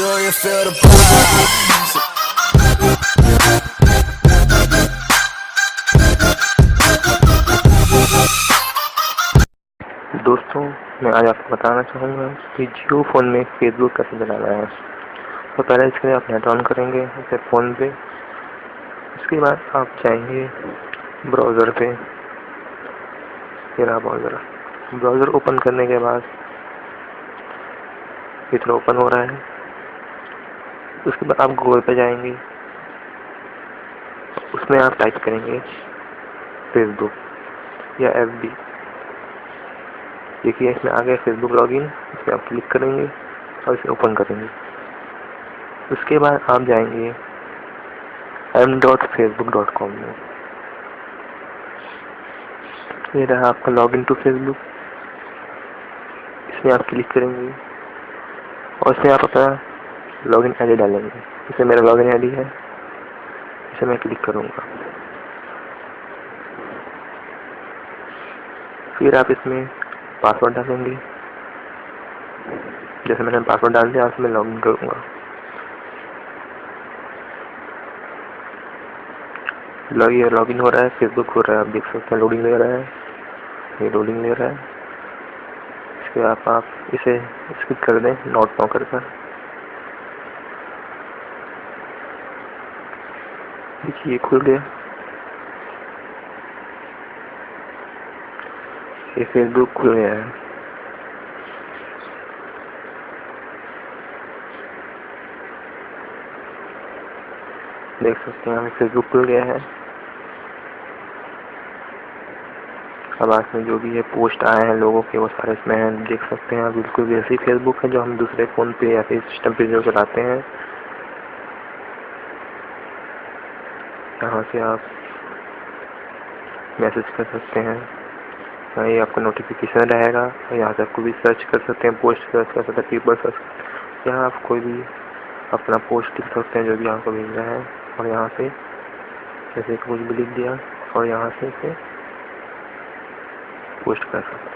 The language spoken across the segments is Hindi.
sure you feel the vibes. दोस्तों, मैं आज आपको बताना चाहूँगा कि जियो फ़ोन में फेसबुक कैसे चलाना है। तो पहले इसके लिए आप नेट ऑन करेंगे अपने फ़ोन पे। उसके बाद आप जाएंगे ब्राउज़र पे। मेरा ब्राउज़र ओपन करने के बाद इतना ओपन हो रहा है। उसके बाद आप गूगल पे जाएंगे, उसमें आप टाइप करेंगे फेसबुक या FB। देखिए इसमें आ गया फेसबुक लॉगिन। इस पर आप क्लिक करेंगे और इसे ओपन करेंगे। उसके बाद आप जाएंगे m.facebook.com में। ये रहा आपका लॉगिन टू फेसबुक। इसमें आप क्लिक करेंगे और इसमें आप अपना लॉगिन आईडी डालेंगे। इसे मेरा लॉगिन आईडी है, इसे मैं क्लिक करूँगा। फिर आप इसमें पासवर्ड डालेंगे। जैसे मैंने पासवर्ड डाल दिया, उसमें लॉगिन करूँगा। लॉगिन हो रहा है, फेसबुक हो रहा है। आप देख सकते हैं लोडिंग ले रहा है, ये लोडिंग ले रहा है। इसके बाद आप इसे स्किप कर दें नोट नाउ कर। देखिए ये खुल गया, ये फेसबुक खुल गया है। देख सकते हैं फेसबुक खुल गया है। अब आज में जो भी है पोस्ट आए हैं लोगों के, वो सारे इसमें हैं। देख सकते हैं आप, बिल्कुल वैसी फेसबुक है जो हम दूसरे फ़ोन पे या फिर सिस्टम पे जो चलाते हैं। यहाँ से आप मैसेज कर सकते हैं, ये आपका नोटिफिकेशन रहेगा। और यहाँ से आपको भी सर्च कर सकते हैं, पोस्ट सर्च कर सकते हैं, पीपल सर्च। यहाँ आप कोई भी अपना पोस्ट लिख सकते हैं जो भी आपको मिल रहा है। और यहाँ से जैसे कुछ भी लिख दिया और यहाँ से इसे पोस्ट कर सकते हैं।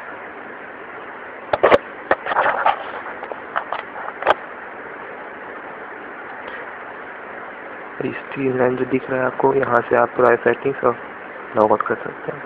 इस 3 लाइन जो दिख रहा है आपको, यहाँ से आप पूरा सेटिंग्स और लॉग आउट कर सकते हैं।